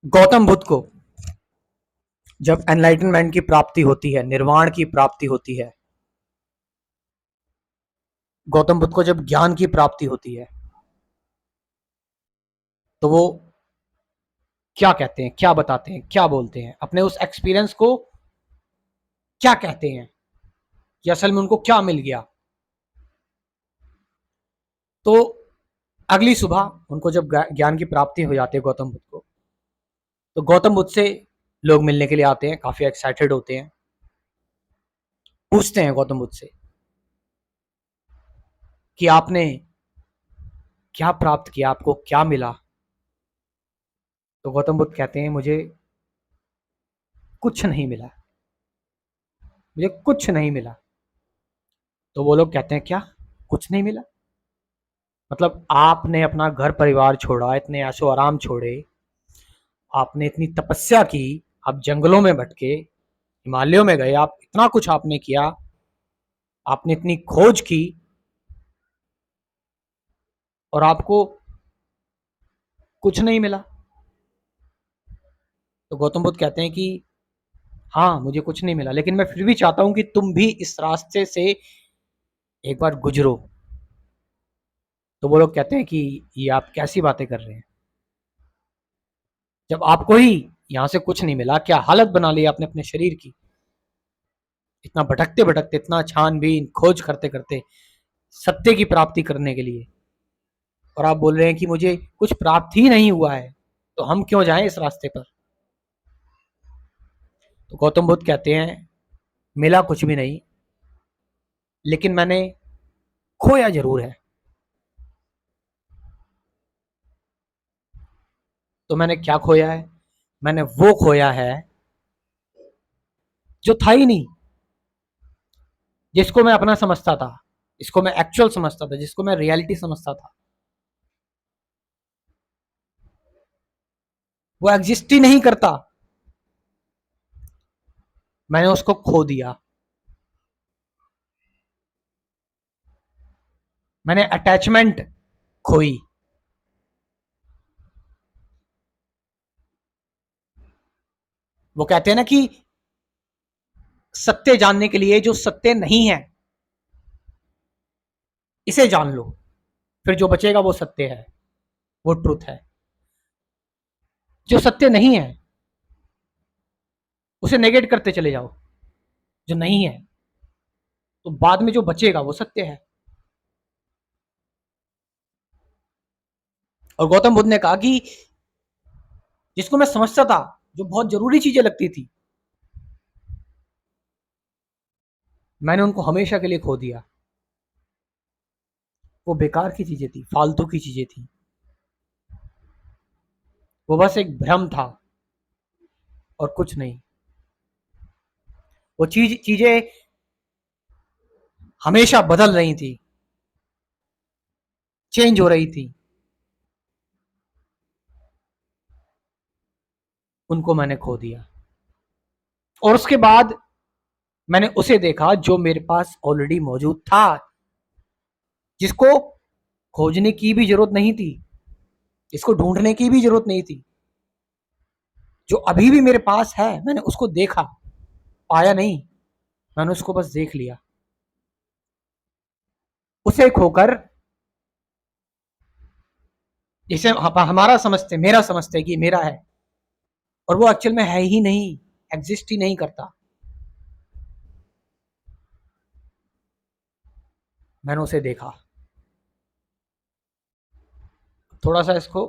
गौतम बुद्ध को जब एनलाइटनमेंट की प्राप्ति होती है, निर्वाण की प्राप्ति होती है, गौतम बुद्ध को जब ज्ञान की प्राप्ति होती है, तो वो क्या कहते हैं, क्या बताते हैं, क्या बोलते हैं, अपने उस एक्सपीरियंस को क्या कहते हैं कि असल में उनको क्या मिल गया। तो अगली सुबह उनको जब ज्ञान की प्राप्ति हो जाती है गौतम बुद्ध को, तो गौतम बुद्ध से लोग मिलने के लिए आते हैं, काफी एक्साइटेड होते हैं, पूछते हैं गौतम बुद्ध से कि आपने क्या प्राप्त किया, आपको क्या मिला। तो गौतम बुद्ध कहते हैं मुझे कुछ नहीं मिला, मुझे कुछ नहीं मिला। तो वो लोग कहते हैं क्या, कुछ नहीं मिला? मतलब आपने अपना घर परिवार छोड़ा, इतने ऐशो आराम छोड़े, आपने इतनी तपस्या की, आप जंगलों में भटके, हिमालयों में गए, आप इतना कुछ आपने किया, आपने इतनी खोज की, और आपको कुछ नहीं मिला। तो गौतम बुद्ध कहते हैं कि हाँ, मुझे कुछ नहीं मिला, लेकिन मैं फिर भी चाहता हूं कि तुम भी इस रास्ते से एक बार गुजरो। तो वो लोग कहते हैं कि ये आप कैसी बातें कर रहे हैं, जब आपको ही यहां से कुछ नहीं मिला, क्या हालत बना ली आपने अपने शरीर की, इतना भटकते भटकते, इतना छानबीन खोज करते करते सत्य की प्राप्ति करने के लिए, और आप बोल रहे हैं कि मुझे कुछ प्राप्त ही नहीं हुआ है, तो हम क्यों जाएं इस रास्ते पर। तो गौतम बुद्ध कहते हैं मिला कुछ भी नहीं, लेकिन मैंने खोया जरूर है। तो मैंने क्या खोया है? मैंने वो खोया है जो था ही नहीं, जिसको मैं अपना समझता था, जिसको मैं एक्चुअल समझता था, जिसको मैं रियलिटी समझता था, वो एग्जिस्ट ही नहीं करता। मैंने उसको खो दिया, मैंने अटैचमेंट खोई। वो कहते हैं ना कि सत्य जानने के लिए जो सत्य नहीं है, इसे जान लो, फिर जो बचेगा वो सत्य है, वो ट्रुथ है। जो सत्य नहीं है उसे नेगेट करते चले जाओ, जो नहीं है, तो बाद में जो बचेगा वो सत्य है। और गौतम बुद्ध ने कहा कि जिसको मैं समझता था, जो बहुत जरूरी चीजें लगती थी, मैंने उनको हमेशा के लिए खो दिया। वो बेकार की चीजें थी, फालतू की चीजें थी, वो बस एक भ्रम था और कुछ नहीं। वो चीजें हमेशा बदल रही थी, चेंज हो रही थी, उनको मैंने खो दिया। और उसके बाद मैंने उसे देखा जो मेरे पास ऑलरेडी मौजूद था, जिसको खोजने की भी जरूरत नहीं थी, इसको ढूंढने की भी जरूरत नहीं थी, जो अभी भी मेरे पास है। मैंने उसको देखा, पाया नहीं, मैंने उसको बस देख लिया। उसे खोकर जिसे हमारा समझते, मेरा समझते कि मेरा है, और वो एक्चुअल में है ही नहीं, एग्जिस्ट ही नहीं करता। मैंने उसे देखा। थोड़ा सा इसको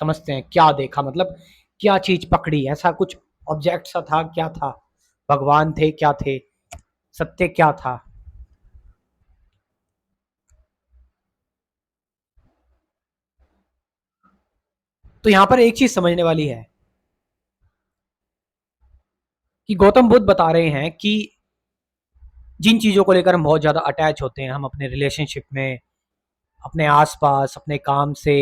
समझते हैं, क्या देखा मतलब, क्या चीज पकड़ी, ऐसा कुछ ऑब्जेक्ट सा था, क्या था, भगवान थे, क्या थे, सत्य क्या था। तो यहां पर एक चीज समझने वाली है कि गौतम बुद्ध बता रहे हैं कि जिन चीजों को लेकर हम बहुत ज्यादा अटैच होते हैं, हम अपने रिलेशनशिप में, अपने आसपास, अपने काम से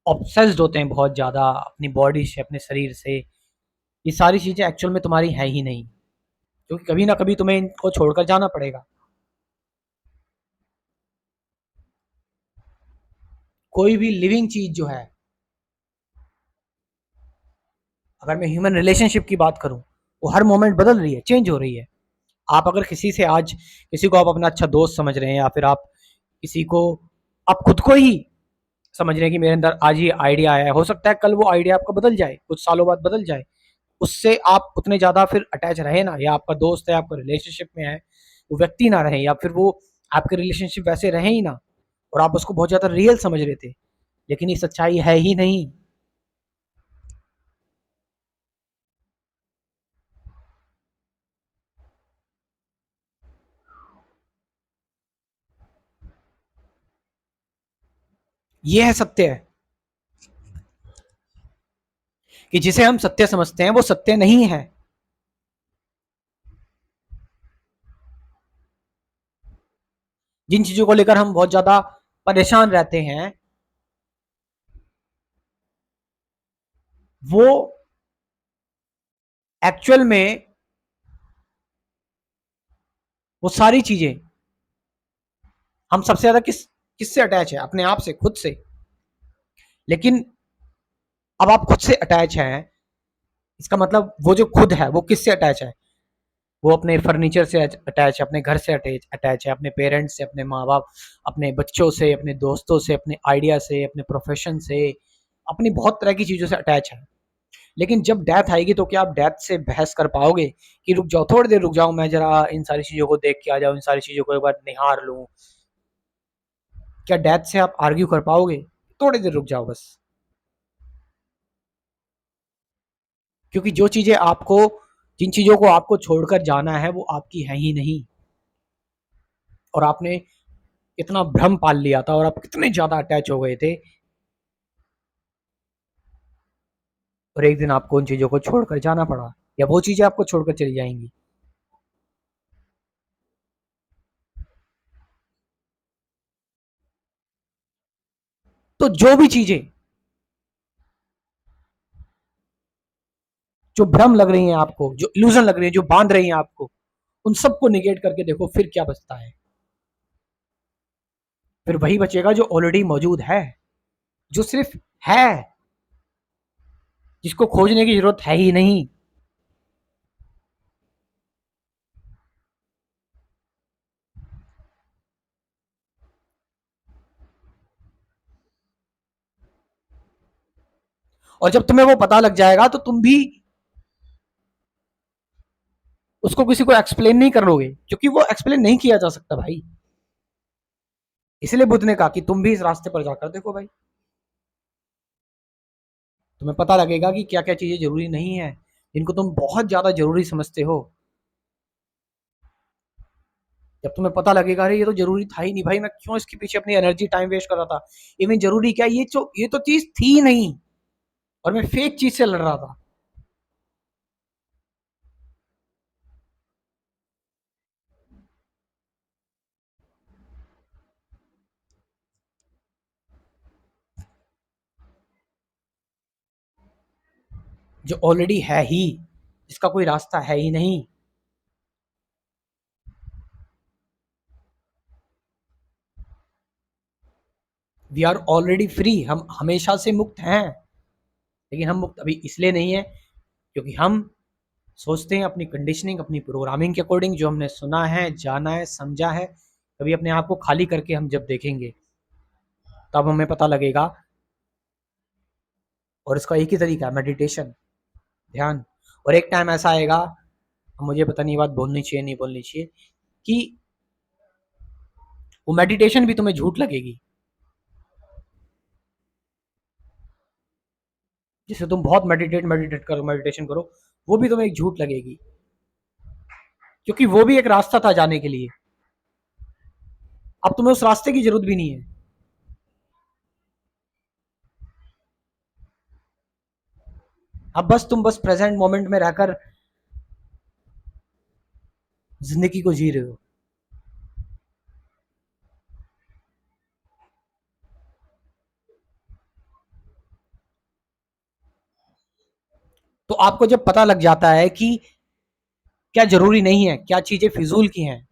ऑब्सेस्ड होते हैं बहुत ज्यादा, अपनी बॉडी से, अपने शरीर से, ये सारी चीजें एक्चुअल में तुम्हारी है ही नहीं, क्योंकि कभी ना कभी तुम्हें इनको छोड़कर जाना पड़ेगा। कोई भी लिविंग चीज जो है, अगर मैं ह्यूमन रिलेशनशिप की बात करूं, वो हर मोमेंट बदल रही है, चेंज हो रही है। आप अगर किसी से आज किसी को आप अपना अच्छा दोस्त समझ रहे हैं, या फिर आप किसी को, आप खुद को ही समझ रहे हैं कि मेरे अंदर आज ये आइडिया आया है, हो सकता है कल वो आइडिया आपका बदल जाए, कुछ सालों बाद बदल जाए। उससे आप उतने ज्यादा फिर अटैच रहे ना, या आपका दोस्त है, आपका रिलेशनशिप में है, वो व्यक्ति ना रहे, या फिर वो आपके रिलेशनशिप वैसे रहे ही ना, और आप उसको बहुत ज्यादा रियल समझ रहे थे, लेकिन ये सच्चाई है ही नहीं। ये है सत्य, है कि जिसे हम सत्य समझते हैं वो सत्य नहीं है। जिन चीजों को लेकर हम बहुत ज्यादा परेशान रहते हैं, वो एक्चुअल में, वो सारी चीजें, हम सबसे ज्यादा किससे अटैच है? अपने आप से, खुद से। लेकिन अब आप खुद से अटैच हैं, इसका मतलब वो जो खुद है वो किससे अटैच है? वो अपने फर्नीचर से अटैच है, अपने घर से अटैच अटैच है, अपने पेरेंट्स से, अपने माँ बाप, अपने बच्चों से, अपने दोस्तों से, अपने आइडिया से, अपने प्रोफेशन से, अपनी बहुत तरह की चीजों से अटैच है। लेकिन जब डेथ आएगी तो क्या आप डेथ से बहस कर पाओगे कि रुक जाओ, थोड़ी देर रुक जाओ, मैं जरा इन सारी चीजों को देख के आ जाऊं, इन सारी चीजों को एक बार निहार लूं? क्या डेथ से आप आर्ग्यू कर पाओगे? थोड़ी देर रुक जाओ बस। क्योंकि जो चीजें आपको, जिन चीजों को आपको छोड़कर जाना है वो आपकी है ही नहीं, और आपने इतना भ्रम पाल लिया था और आप कितने ज्यादा अटैच हो गए थे, और एक दिन आपको उन चीजों को छोड़कर जाना पड़ा, या वो चीजें आपको छोड़कर चली जाएंगी। तो जो भी चीजें, जो भ्रम लग रही हैं आपको, जो इल्यूजन लग रही है, जो बांध रही हैं आपको, उन सबको निगेट करके देखो, फिर क्या बचता है? फिर वही बचेगा जो ऑलरेडी मौजूद है, जो सिर्फ है, जिसको खोजने की जरूरत है ही नहीं। और जब तुम्हें वो पता लग जाएगा तो तुम भी उसको किसी को एक्सप्लेन नहीं करोगे, क्योंकि वो एक्सप्लेन नहीं किया जा सकता भाई। इसलिए बुद्ध ने कहा कि तुम भी इस रास्ते पर जाकर देखो भाई, तुम्हें पता लगेगा कि क्या क्या चीजें जरूरी नहीं है, जिनको तुम बहुत ज्यादा जरूरी समझते हो। जब तुम्हें पता लगेगा अरे ये तो जरूरी था ही नहीं भाई, मैं क्यों इसके पीछे अपनी एनर्जी टाइम वेस्ट कर रहा था, इवन जरूरी क्या, ये तो चीज थी ही नहीं, और मैं फेक चीज से लड़ रहा था। जो ऑलरेडी है ही, इसका कोई रास्ता है ही नहीं। वी आर ऑलरेडी फ्री, हम हमेशा से मुक्त हैं। लेकिन हम मुक्त अभी इसलिए नहीं है क्योंकि हम सोचते हैं अपनी कंडीशनिंग, अपनी प्रोग्रामिंग के अकॉर्डिंग, जो हमने सुना है, जाना है, समझा है। कभी अपने आप को खाली करके हम जब देखेंगे, तब हमें पता लगेगा। और इसका एक ही तरीका है, मेडिटेशन, ध्यान। और एक टाइम ऐसा आएगा, मुझे पता नहीं, बात बोलनी चाहिए नहीं बोलनी चाहिए, कि वो मेडिटेशन भी तुम्हें झूठ लगेगी। जिसे तुम बहुत मेडिटेट करो, मेडिटेशन करो, वो भी तुम्हें एक झूठ लगेगी, क्योंकि वो भी एक रास्ता था जाने के लिए। अब तुम्हें उस रास्ते की जरूरत भी नहीं है। अब बस तुम बस प्रेजेंट मोमेंट में रहकर जिंदगी को जी रहे हो। तो आपको जब पता लग जाता है कि क्या जरूरी नहीं है, क्या चीजें फिजूल की हैं,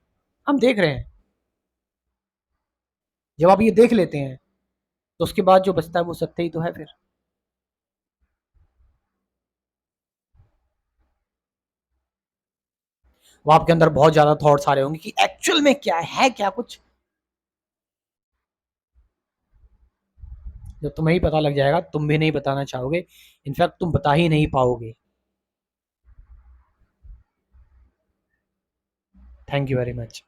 हम देख रहे हैं, जब आप ये देख लेते हैं, तो उसके बाद जो बचता है वो सत्य ही तो है फिर। वो आपके अंदर बहुत ज्यादा थॉट्स आ रहे होंगे कि एक्चुअल में क्या है, क्या कुछ। जब तुम्हें ही पता लग जाएगा तुम भी नहीं बताना चाहोगे, इनफैक्ट तुम बता ही नहीं पाओगे। Thank you very much.